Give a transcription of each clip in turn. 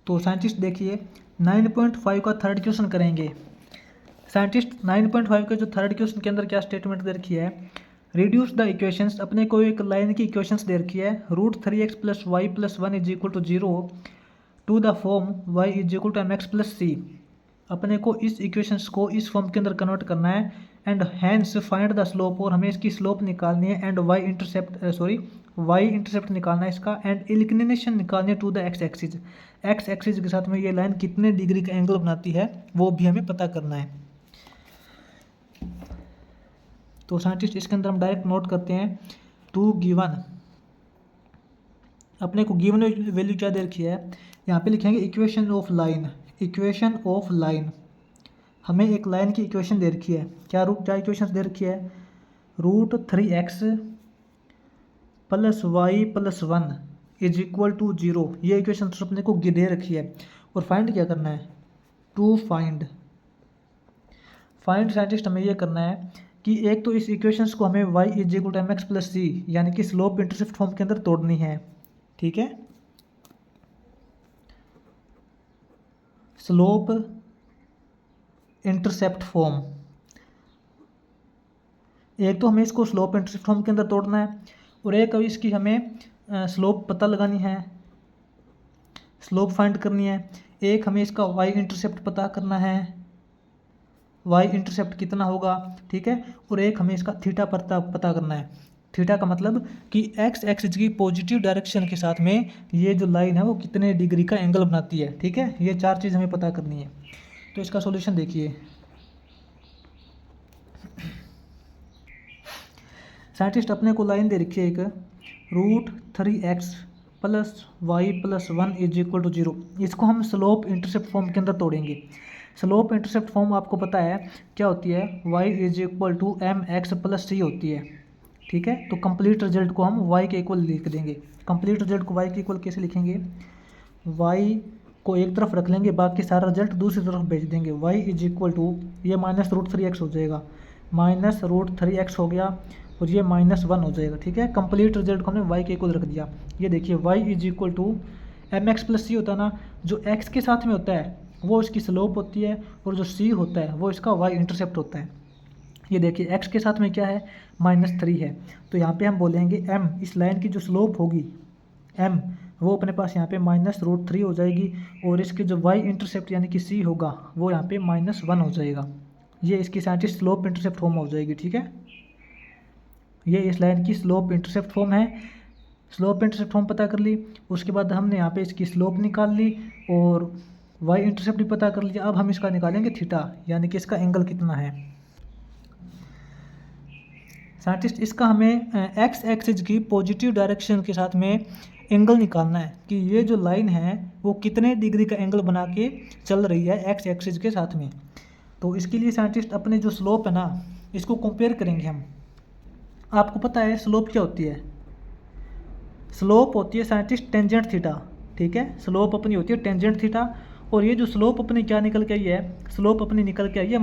तो साइंटिस्ट देखिए 9.5 का थर्ड क्वेश्चन करेंगे। साइंटिस्ट 9.5 के जो थर्ड क्वेश्चन के अंदर क्या स्टेटमेंट दे रखी है, रिड्यूस द इक्वेशंस, अपने को एक लाइन की इक्वेशंस दे रखी है, √3x + y + 1 = 0 to the form y = mx + c। अपने को इस इक्वेशंस को इस फॉर्म के अंदर कन्वर्ट करना है and hence find the slope, और हमें इसकी स्लोप निकालनी है एंड y इंटरसेप्ट निकालना है इसका, एंड इंक्लिनेशन निकालनी है to the x axis. x axis के साथ में ये लाइन कितने डिग्री का एंगल बनाती है वो भी हमें पता करना है। तो साइंटिस्ट इसके अंदर हम डायरेक्ट नोट करते हैं टू गिवन, अपने को गिवन वैल्यू क्या दे रखी है, यहाँ पे लिखेंगे equation of line. Equation of line, हमें एक लाइन की इक्वेशन दे रखी है, क्या इक्वेशन दे रखी है, √3x + y + 1 = 0। ये इक्वेशन अपने को दे रखी है और फाइंड क्या करना है, टू फाइंड साइंटिस्ट हमें ये करना है कि एक तो इस इक्वेशंस को हमें y = mx + c यानी कि स्लोप इंटरसेप्ट फॉर्म के अंदर तोड़नी है। ठीक है, स्लोप इंटरसेप्ट फॉर्म, एक तो हमें इसको स्लोप इंटरसेप्ट फॉर्म के अंदर तोड़ना है और एक अभी इसकी हमें स्लोप पता लगानी है, स्लोप फाइंड करनी है। एक हमें इसका y इंटरसेप्ट पता करना है, y इंटरसेप्ट कितना होगा। ठीक है, और एक हमें इसका थीटा पता करना है। थीटा का मतलब कि x एक्सिस की पॉजिटिव डायरेक्शन के साथ में ये जो लाइन है वो कितने डिग्री का एंगल बनाती है। ठीक है, ये चार चीज़ हमें पता करनी है। तो इसका सॉल्यूशन देखिए, साइंटिस्ट अपने को लाइन दे रखी है एक, √3x + y + 1 = 0। इसको हम स्लोप इंटरसेप्ट फॉर्म के अंदर तोड़ेंगे। स्लोप इंटरसेप्ट फॉर्म आपको पता है क्या होती है, y = mx + c होती है। ठीक है, तो कंप्लीट रिजल्ट को हम y के इक्वल लिख देंगे। कंप्लीट रिजल्ट को y के इक्वल कैसे लिखेंगे, y को एक तरफ रख लेंगे, बाकी सारा रिजल्ट दूसरी तरफ भेज देंगे। y = ये -√3x हो जाएगा, -√3x हो गया और ये -1 हो जाएगा। ठीक है, कंप्लीट रिजल्ट को हमने y के इक्वल रख दिया। ये देखिए y = mx + c होता है ना, जो x के साथ में होता है वो इसकी स्लोप होती है और जो c होता है वो इसका y इंटरसेप्ट होता है। ये देखिए x के साथ में क्या है, -3 है, तो यहाँ पे हम बोलेंगे m, इस लाइन की जो स्लोप होगी m वो अपने पास यहाँ पे -√3 हो जाएगी और इसके जो y इंटरसेप्ट यानी कि c होगा वो यहाँ पे -1 हो जाएगा। ये इसकी साइंटिस्ट स्लोप इंटरसेप्ट फॉर्म हो जाएगी। ठीक है, ये इस लाइन की स्लोप इंटरसेप्ट फॉर्म है। स्लोप इंटरसेप्ट फॉर्म पता कर ली, उसके बाद हमने यहाँ पे इसकी स्लोप निकाल ली और y इंटरसेप्ट भी पता कर लिया। अब हम इसका निकालेंगे थीटा, यानी कि इसका एंगल कितना है। साइंटिस्ट इसका हमें x एक्सिस की पॉजिटिव डायरेक्शन के साथ में एंगल निकालना है कि ये जो लाइन है वो कितने डिग्री का एंगल बना के चल रही है x एक्सिस के साथ में। तो इसके लिए साइंटिस्ट अपने जो स्लोप है ना इसको कंपेयर करेंगे हम। आपको पता है स्लोप क्या होती है, स्लोप होती है साइंटिस्ट टेंजेंट थीटा। ठीक है, स्लोप अपनी होती है टेंजेंट थीटा, और ये जो स्लोप अपनी क्या निकल के आई है, स्लोप अपनी निकल के आई है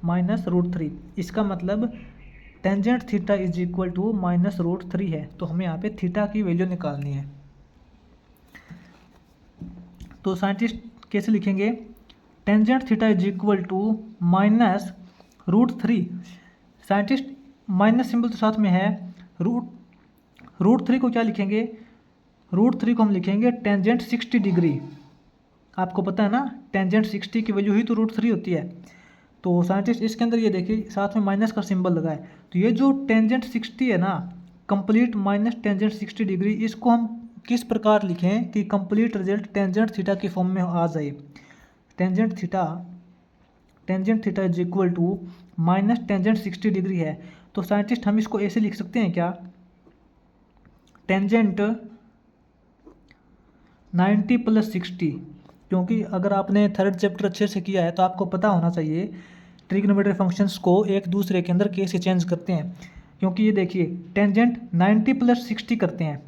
-√3। इसका मतलब टेंजेंट थीटा = -√3 है, तो हमें यहाँ पे थीटा की वैल्यू निकालनी है। तो साइंटिस्ट कैसे लिखेंगे, tangent theta = -√3। Scientist minus symbol तो साथ में है, √3 को क्या लिखेंगे, √3 को हम लिखेंगे टेंजेंट 60 डिग्री। आपको पता है ना टेंजेंट 60 की वैल्यू ही तो √3 होती है। तो साइंटिस्ट इसके अंदर ये देखिए साथ में माइनस का सिंबल लगा है, तो ये जो टेंजेंट 60 है ना, कंप्लीट माइनस टेंजेंट 60 डिग्री, इसको हम किस प्रकार लिखें कि कंप्लीट रिजल्ट टेंजेंट थीटा के फॉर्म में आ जाए। Tangent theta = minus tangent 60 degree है, तो साइंटिस्ट हम इसको ऐसे लिख सकते हैं क्या, टेंजेंट 90 + 60। क्योंकि अगर आपने थर्ड चैप्टर अच्छे से किया है तो आपको पता होना चाहिए ट्रिग्नोमेट्री फंक्शंस को एक दूसरे के अंदर कैसे चेंज करते हैं। क्योंकि ये देखिए टेंजेंट 90 + 60 करते हैं,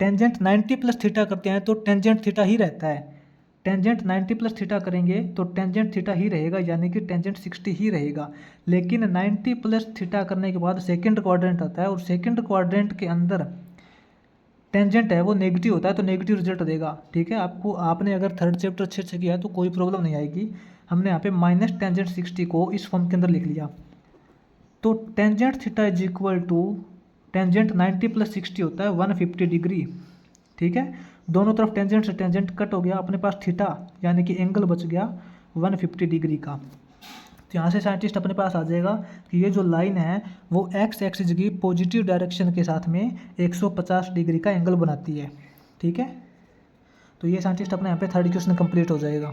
टेंजेंट 90 + थीटा करते हैं तो टेंजेंट थीटा ही रहता है। टेंजेंट 90 + थीटा करेंगे तो टेंजेंट थीटा ही रहेगा, यानी कि टेंजेंट 60 ही रहेगा। लेकिन 90 + थीटा करने के बाद सेकंड क्वाड्रेंट आता है और सेकंड क्वाड्रेंट के अंदर टेंजेंट है वो नेगेटिव होता है तो नेगेटिव रिजल्ट देगा, ठीक है। आपने अगर थर्ड चैप्टर अच्छे से किया है तो कोई प्रॉब्लम नहीं आएगी। हमने यहाँ पे माइनस टेंजेंट 60 को इस फॉर्म के अंदर लिख लिया, तो tangent theta is equal to tangent 90 plus 60 होता है 150 डिग्री, ठीक है। दोनों तरफ टेंजेंट से टेंजेंट कट हो गया, अपने पास थीटा यानी कि एंगल बच गया 150 डिग्री का। तो यहाँ से साइंटिस्ट अपने पास आ जाएगा कि ये जो लाइन है वो एक्स एक्सिस की पॉजिटिव डायरेक्शन के साथ में 150 डिग्री का एंगल बनाती है, ठीक है। तो ये साइंटिस्ट अपने यहाँ पे थर्ड क्वेश्चन कंप्लीट हो जाएगा।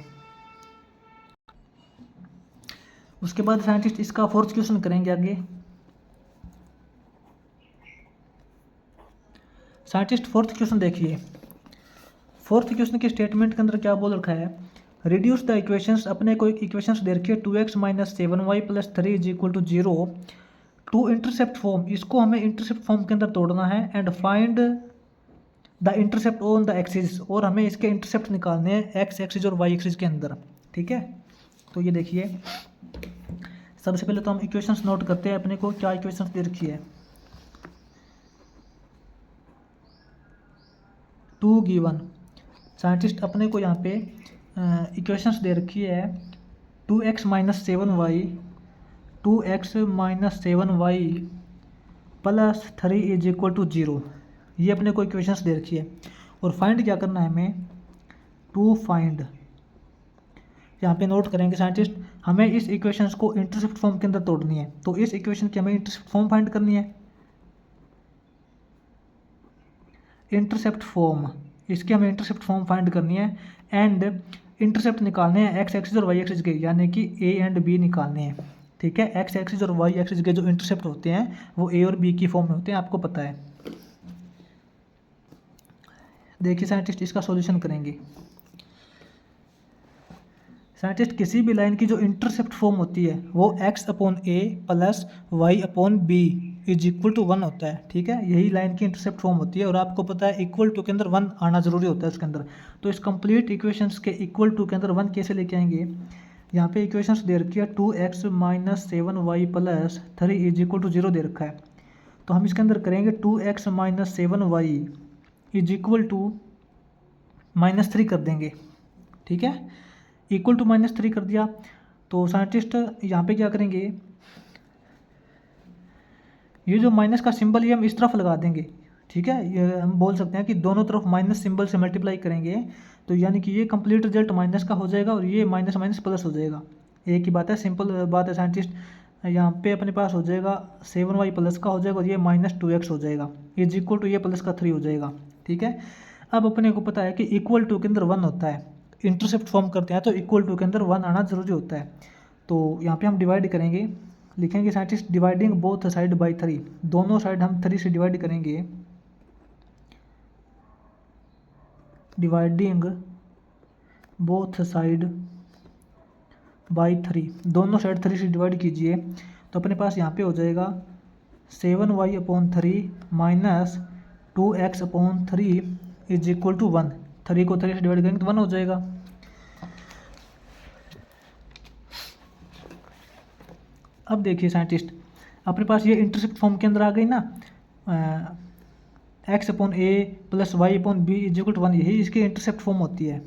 उसके बाद साइंटिस्ट इसका फोर्थ क्वेश्चन करेंगे आगे। साइंटिस्ट फोर्थ क्वेश्चन देखिए, फोर्थ क्वेश्चन के स्टेटमेंट के अंदर क्या बोल रखा है, रिड्यूस द इक्वेशंस। अपने को एक इक्वेशंस दे रखी है 2x minus 7y plus 3 is equal to 0 to intercept form. इसको हमें इंटरसेप्ट फॉर्म के अंदर तोड़ना है and find the intercept on the axis, और हमें इसके इंटरसेप्ट निकालने हैं एक्स एक्सिस और वाई एक्सिस के अंदर, ठीक है। तो ये देखिए, सबसे पहले तो हम इक्वेशंस नोट करते हैं। अपने को क्या इक्वेशंस दे रखी है, 2 गिवन। साइंटिस्ट अपने को यहाँ पे इक्वेशंस दे रखी है 2x minus 7y 2x minus 7y plus 3 is equal to 0, ये अपने को इक्वेशंस दे रखी है। और फाइंड क्या करना है हमें, टू फाइंड, यहाँ पे नोट करेंगे साइंटिस्ट, हमें इस इक्वेशंस को इंटरसेप्ट फॉर्म के अंदर तोड़नी है। तो इस इक्वेशन की हमें इंटरसेप्ट फॉर्म फाइंड करनी है, इंटरसेप्ट फॉर्म, इसकी हमें इंटरसेप्ट फॉर्म फाइंड करनी है एंड इंटरसेप्ट निकालने हैं एक्स एक्सिस और वाई एक्सिस के, यानी कि ए एंड बी निकालने हैं, ठीक है। एक्स एक्सिस और वाई एक्सिस के जो इंटरसेप्ट होते हैं वो ए और बी की फॉर्म में होते हैं, आपको पता है। देखिए साइंटिस्ट इसका सॉल्यूशन करेंगे। साइंटिस्ट किसी भी लाइन की जो इंटरसेप्ट फॉर्म होती है वो x upon a plus y upon b is equal to 1 होता है, ठीक है। यही लाइन की इंटरसेप्ट फॉर्म होती है और आपको पता है इक्वल टू के अंदर 1 आना जरूरी होता है उसके अंदर। तो इस कंप्लीट इक्वेशंस के इक्वल टू के अंदर 1 कैसे लेके आएंगे, यहाँ पे इक्वेशंस दे रखी है 2x minus 7y plus 3 is equal to 0 दे रखा है। तो हम इसके अंदर करेंगे 2x minus 7y is equal to -3 कर देंगे, ठीक है। इक्वल टू -3 कर दिया तो साइंटिस्ट यहाँ पे क्या करेंगे, ये जो माइनस का सिंबल ये हम इस तरफ लगा देंगे, ठीक है। ये हम बोल सकते हैं कि दोनों तरफ माइनस सिंबल से मल्टीप्लाई करेंगे तो यानी कि ये कंप्लीट रिजल्ट माइनस का हो जाएगा और ये माइनस माइनस प्लस हो जाएगा। एक ही बात है, सिंपल बात है साइंटिस्ट। यहाँ पे अपने पास हो जाएगा 7y प्लस का हो जाएगा और ये -2x हो जाएगा इज इक्वल टू ये प्लस का 3 हो जाएगा, ठीक है। अब अपने को पता है कि इक्वल टू के अंदर 1 होता है, इंटरसेप्ट फॉर्म करते हैं तो इक्वल टू के अंदर 1 आना जरूरी होता है। तो यहाँ पे हम डिवाइड करेंगे, लिखेंगे scientist dividing both side by 3, दोनों साइड हम 3 से डिवाइड करेंगे, डिवाइडिंग बोथ साइड बाय 3, दोनों साइड 3 से डिवाइड कीजिए। तो अपने पास यहाँ पे हो जाएगा 7y upon 3 minus 2x upon 3 is equal to 1, 3 को 3 से डिवाइड करेंगे तो 1 हो जाएगा। अब देखिए साइंटिस्ट अपने पास ये इंटरसेप्ट फॉर्म के अंदर आ गई ना, x upon a plus y upon b is equal to 1, यही इसकी इंटरसेप्ट फॉर्म होती है।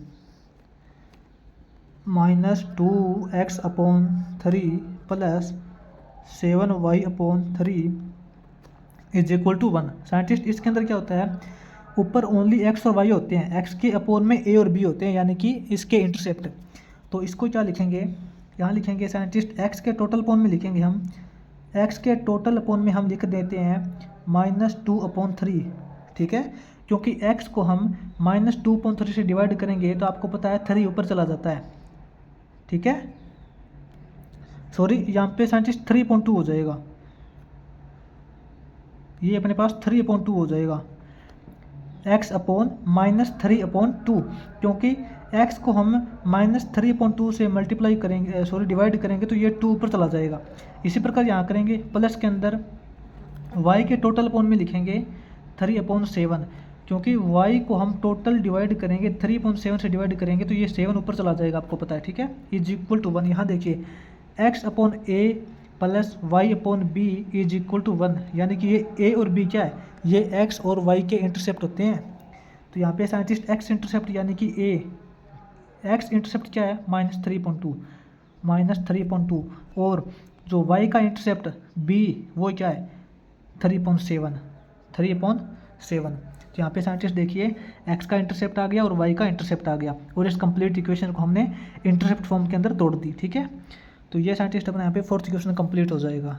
-2x upon 3 plus 7y upon 3 is equal to 1। Scientist इसके अंदर क्या होता है, ऊपर ओनली x और y होते हैं, x के अपोन में a और b होते हैं, यानी कि इसके इंटरसेप्ट। तो इसको क्या लिखेंगे, यहाँ लिखेंगे साइंटिस्ट x के टोटल अपोन में लिखेंगे हम, x के टोटल अपोन में हम लिख देते हैं -2 अपॉन 3, ठीक है। क्योंकि x को हम -2 अपॉन 3 से डिवाइड करेंगे तो आपको पता है 3 ऊपर चला जाता है, ठीक है। सॉरी यहाँ पे साइंटिस्ट 3.2 हो जाएगा, ये अपने पास 3.2 हो जाएगा, x अपॉन -3 अपॉन 2, क्योंकि x को हम -3.2 से मल्टीप्लाई करेंगे, सॉरी डिवाइड करेंगे तो ये 2 ऊपर चला जाएगा। इसी प्रकार यहाँ करेंगे प्लस के अंदर y के टोटल अपॉन में लिखेंगे 3/7, क्योंकि y को हम टोटल डिवाइड करेंगे 3/7 से डिवाइड करेंगे तो ये 7 ऊपर चला जाएगा, आपको पता है, ठीक है। इज इक्वल टू 1, यहाँ देखिए x upon a plus y upon b is equal to 1, यानी कि ये a और b क्या है, ये एक्स और वाई के इंटरसेप्ट होते हैं। तो यहाँ पे साइंटिस्ट एक्स इंटरसेप्ट यानी कि ए, एक्स इंटरसेप्ट क्या है -3.2 और जो वाई का इंटरसेप्ट बी वो क्या है 3.7। तो यहाँ पे साइंटिस्ट देखिए एक्स का इंटरसेप्ट आ गया और वाई का इंटरसेप्ट आ गया और इस कंप्लीट इक्वेशन को हमने इंटरसेप्ट फॉर्म के अंदर तोड़ दी। ठीक है, तो ये साइंटिस्ट अपना यहाँ पे फोर्थ इक्वेशन कंप्लीट हो जाएगा।